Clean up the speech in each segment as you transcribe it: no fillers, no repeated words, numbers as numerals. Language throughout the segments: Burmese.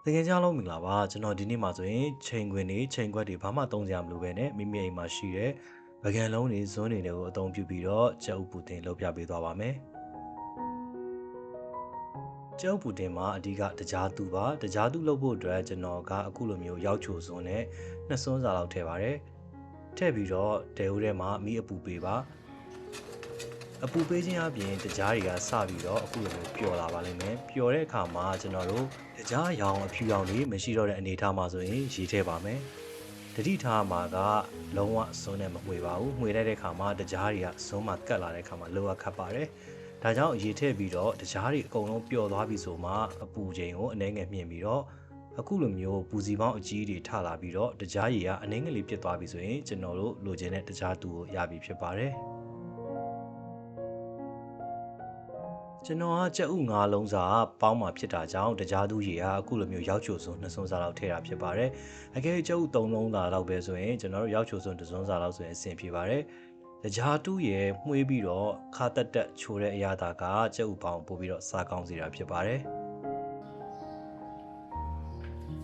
တကယ်ကြောင်းလုံးမင်္ဂလာပါကျွန်တော်ဒီနေ့မှာဆိုရင်ချိန်ခွင်တွေချိန်ခွက်တွေဘာမှသုံးစရာမလိုပဲနဲ့မိမိအိမ်မှာရှိတဲ့ပကံလုံးတွေဇွန်းတွေတွေကိုအသုံးပြုပြီးတော့ကြက်ဥပူတင်လုပ်ပြပေးသွားပါမယ်ကြက်ဥပူတင်မှာအဓိကတကြားသူပါတကြားသူလုပ်ဖို့အတွက်ကျွန်တော်ကအခုလိုမျိုးရောက်ချိုဇွန်းနဲ့နှစ်စွန်းစာလောက်ထည့်ပါတယ်ထည့်ပြီးတော့တဲဦးထဲမှာမီးအပူပေးပါအပူပေးခြင်းအပြင်တကြားတွေကစပြီးတော့အခုလိုမျိုးပျော်လာပါလိမ့်မယ်ပျော်တဲ့အခါမှာကျွန်တော်တို့တကြားရောင်အဖြူရောင်တွေမရှိတော့တဲ့အနေအထားမှာဆိုရင်ရေထည့်ပါမယ်တတိထားမှာကလုံးဝစွန်းနဲ့မမှွေပါဘူးမှွေလိုက်တဲ့အခါမှာတကြားတွေကစွန်းမှကတ်လာတဲ့အခါမှာလောကခတ်ပါတယ်ဒါကြောင့်ရေထည့်ပြီးတော့တကြားတွေအကုန်လုံးပျော်သွားပြီဆိုမှအပူချိန်ကိုအနည်းငယ်မြင့်ပြီးတော့အခုလိုမျိုးပူစီပေါင်းအကြီးတွေထလာပြီးတော့တကြားရည်ကအနည်းငယ်လေးပြစ်သွားပြီဆိုရင်ကျွန်တော်တို့လိုချင်တဲ့တကြားတူကိုရပြီဖြစ်ပါတယ်ကျွန်တော်ကကြက်ဥ၅လုံးစာပေါင်းမှာဖြစ်တာကြောင့်တကြားသူရေကအခုလိုမျိုးရောက်ချိုစွန်း2စွန်းစာလောက်ထည့်တာဖြစ်ပါတယ်။အကယ်၍ကြက်ဥ3လုံးစာလောက်ပဲဆိုရင်ကျွန်တော်တို့ရောက်ချိုစွန်း2စွန်းစာလောက်ဆိုရင်အဆင်ပြေပါတယ်။တကြားသူရေမှွေးပြီးတော့ခါတက်တက်ချိုတဲ့အရာသာကကြက်ဥပေါင်းပို့ပြီးတော့စားကောင်းစေတာဖြစ်ပါတယ်။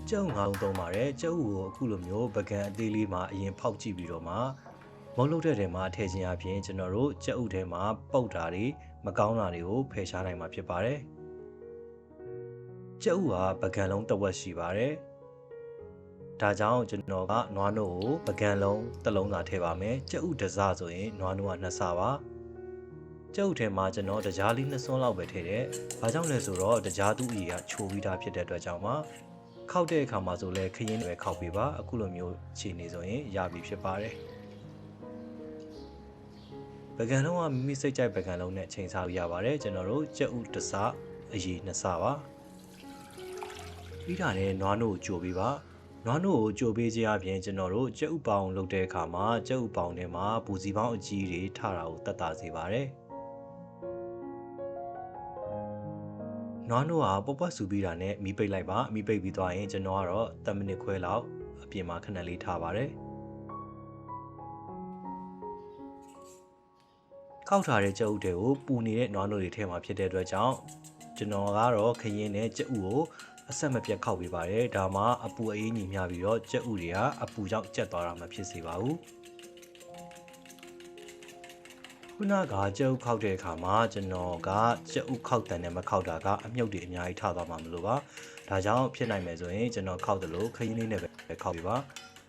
ကြက်ဥ၅လုံးသုံးပါတယ်။ကြက်ဥကိုအခုလိုမျိုးပကံအသေးလေးမှာအရင်ဖောက်ကြည့်ပြီးတော့မှမုတ်လုတဲ့ထဲမှာထည့်ခြင်းအပြင်ကျွန်တော်တို့ကြက်ဥထဲမှာပုတ်တာတွေမကောင်းတာတွေကိုဖယ်ရှားနိုင်မှာဖြစ်ပါတယ်။ကြက်ဥဟာပကံလုံးတစ်ဝက်ရှိပါတယ်။ဒါကြောင့်ကျွန်တော်ကနွားနို့ကိုပကံလုံးတစ်လုံးသာထည့်ပါမယ်။ကြက်ဥတစ်စဆိုရင်နွားနို့က2စပါ။ကြက်ဥထဲမှာကျွန်တော်တကြားလေး2စွန်းလောက်ပဲထည့်တယ်။ဘာကြောင့်လဲဆိုတော့တကြားသူ့အီကချိုပြီးသားဖြစ်တဲ့အတွက်ကြောင့်ပါ။ခောက်တဲ့အခါမှာဆိုလဲခရင်တွေခောက်ပေးပါ။အခုလိုမျိုးခြေနေဆိုရင်ရပြီဖြစ်ပါတယ်။ပကံလုံးကမိမိစိတ်ကြိုက်ပကံလုံးနဲ့ချိန်စားလို့ရပါတယ်ကျွန်တော်တို့ကြက်ဥတစ်စအရေး2စပါပြီးတာနဲ့နွားနို့ကိုကြိုပေးပါနွားနို့ကိုကြိုပေးခြင်းအပြင်ကျွန်တော်တို့ကြက်ဥပေါင်းလုပ်တဲ့အခါမှာကြက်ဥပေါင်းထဲမှာပူစီပေါင်းအကြီးတွေထတာကိုတတ်တာစေပါတယ်နွားနို့ကပေါ့ဆူပြီးတာနဲ့မီးပိတ်လိုက်ပါမီးပိတ်ပြီးသွားရင်ကျွန်တော်ကတော့10မိနစ်ခွဲလောက်အပြင်မှာခဏလေးထားပါတယ်ခောက်ထားတဲ့ကြက်ဥတွေကိုပူနေတဲ့နွားနို့တွေထဲမှာဖြစ်တဲ့အတွက်ကြောင့်ကျွန်တော်ကတော့ခရင်နဲ့ကြက်ဥကိုအဆက်မပြတ်ခောက်ပေးပါတယ်ဒါမှအပူအေးညီမျှပြီးတော့ကြက်ဥတွေကအပူကြောင့်ကျက်သွားတာမဖြစ်စေပါဘူးခုနကကြက်ဥခောက်တဲ့အခါမှာကျွန်တော်ကကြက်ဥခောက်တန်နဲ့မခောက်တာကအမြုပ်တွေအများကြီးထသွားမှာမလို့ပါဒါကြောင့်ဖြစ်နိုင်မယ်ဆိုရင်ကျွန်တော်ခောက်တယ်လို့ခရင်လေးနဲ့ပဲခောက်ပေးပါ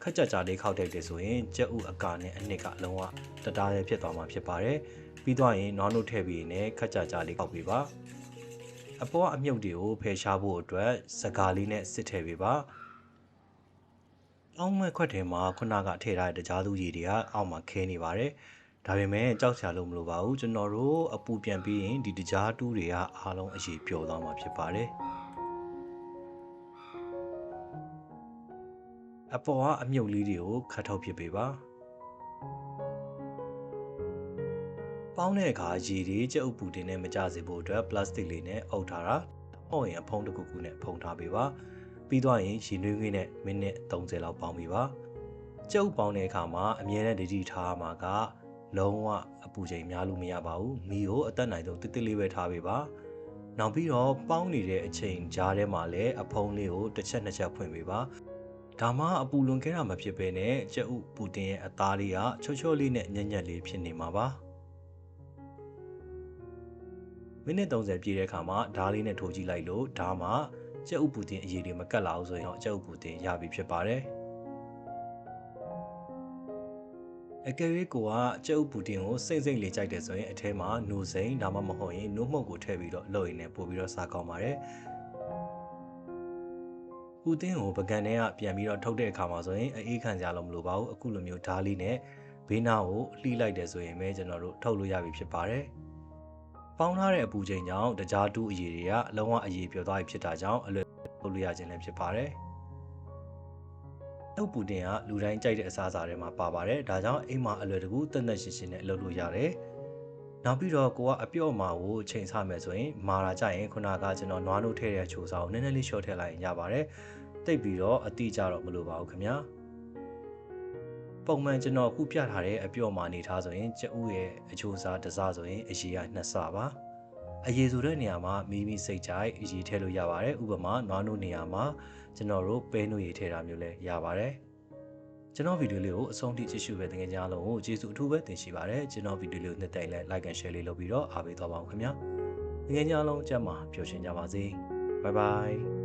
ခက်ကြကြလေးခောက်တိုက်တယ်ဆိုရင်ကြက်ဥအကာနဲ့အနှစ်ကလုံးဝတတားရဲဖြစ်သွားမှာဖြစ်ပါတယ်ပြီးသွားရင်နွားနို့ထည့်ပြီးနဲ့ခက်ကြကြလေးခောက်ပေးပါအပေါ်အမြုပ်တွေကိုဖယ်ရှားဖို့အတွက်စကားလေးနဲ့စစ်ထည့်ပေးပါအောက်မဲ့ခွက်ထဲမှာခုနကထည့်ထားတဲ့တကြားသူရည်တွေကအောက်မှာခဲနေပါတယ်ဒါပေမဲ့ကြောက်စရာလို့မလိုပါဘူးကျွန်တော်တို့အပူပြန်ပြီးရင်ဒီတကြားတူးတွေကအားလုံးအရေးပျော်သွားမှာဖြစ်ပါတယ်အပေါ်ကအမြုပ်လေးတွေကိုခတ်ထုတ်ပစ်ပေးပါပေါင်းတဲ့အခါရေတွေကြက်ဥပူတင်နဲ့မကျစေဖို့အတွက်ပလတ်စတစ်လေးနဲ့အုပ်ထားတာဟောရင်အဖုံးတစ်ခုခုနဲ့ဖုံးထားပေးပါပြီးသွားရင်ရေနွေးခွေးနဲ့မိနစ်30လောက်ပေါင်းပေးပါကြက်ဥပေါင်းတဲ့အခါမှာအမြဲတမ်းတတိထားမှာကလုံးဝအပူချိန်များလို့မရပါဘူးမီကိုအသက်နိုင်ဆုံးတစ်တစ်လေးပဲထားပေးပါနောက်ပြီးတော့ပေါင်းနေတဲ့အချိန်ကြားထဲမှာလည်းအဖုံးလေးကိုတစ်ချက်နှစ်ချက်ဖွင့်ပေးပါဒါမှအပူလွန်ခဲတာမဖြစ်ဘဲနဲ့ကြက်ဥပူတင်ရဲ့အသားလေးကချောချောလေးနဲ့ညံ့ညံ့လေးဖြစ်နေမှာပါမိနစ်30ပြည့်တဲ့အခါမှာဓားလေးနဲ့ထိုးကြည့်လိုက်လို့ဓားမှာကြက်ဥပူတင်အရည်တွေမကတ်လာဘူးဆိုရင်တော့ကြက်ဥပူတင်ရပြီဖြစ်ပါတယ်အကယ်၍ကိုကကြက်ဥပူတင်ကိုစိမ့်စိမ့်လေးကြိုက်တယ်ဆိုရင်အထဲမှာနိုစိမ့်ဒါမှမဟုတ်ရင်နို့မှုတ်ကိုထည့်ပြီးတော့လှုပ်ရင်းနဲ့ပို့ပြီးတော့စားကောင်းပါတယ်ပူတင်ကိုပကံထဲကပြန်ပြီးတော့ထုတ်တဲ့အခါမှာဆိုရင်အေးခံကြလို့မလိုပါဘူးအခုလိုမျိုးဓားလေးနဲ့ဘေးနားကိုလှိလိုက်တယ်ဆိုရင်ပဲကျွန်တော်တို့ထုတ်လို့ရပြီဖြစ်ပါတယ်ပေါင်းထားတဲ့အပူချိန်ကြောင့်တကြားတူးအရည်တွေကလုံးဝအရည်ပျော်သွားပြီဖြစ်တာကြောင့်အလွယ်ထုတ်လို့ရခြင်းလည်းဖြစ်ပါတယ်။တုပ်ပူတင်ကလူတိုင်းကြိုက်တဲ့အစားအစာတွေမှာပါပါတယ်။ဒါကြောင့်အိမ်မှာအလွယ်တကူတသက်ရှင်းရှင်းနဲ့လုပ်လို့ရတယ်။နောက်ပြီးတော့ကိုကအပြော့မာကိုချိန်ဆမယ်ဆိုရင်မာတာကြရင်ခုနကကျွန်တော်နွားနို့ထည့်တဲ့ချိုးစားကိုနည်းနည်းလေးရှော့ထည့်လိုက်ရင်ရပါတယ်။တိတ်ပြီးတော့အတိအကျတော့မလိုပါဘူးခင်ဗျာ။ပုံမှန်ကျွန်တော်အခုပြထားတဲ့အပြော့မာနေထားဆိုရင်ကြက်ဥရဲ့အချိုးစားတစ်စားဆိုရင်အရည်က2စပါ အရေးဆိုတဲ့နေရာမှာမိစိတ်ကြိုက်အရေးထည့်လို့ရပါတယ်ဥပမာနွားနို့နေရာမှာကျွန်တော်တို့ပဲနို့ရေးထည့်တာမျိုးလည်းရပါတယ်ကျွန်တော်ဗီဒီယိုလေးကိုအဆုံးထိကြည့်ရှုပဲတကယ်ကြလို့ကိုကျေးဇူးအထူးပဲတင်ရှိပါတယ်ကျွန်တော်ဗီဒီယိုလေးကိုနှစ်တိုင်လဲ like and share လေးလုပ်ပြီးတော့အားပေးသွားပါဦးခင်ဗျာတကယ်ကြလုံးကြမှာပျော်ရွှင်ကြပါစေဘိုင်ဘိုင်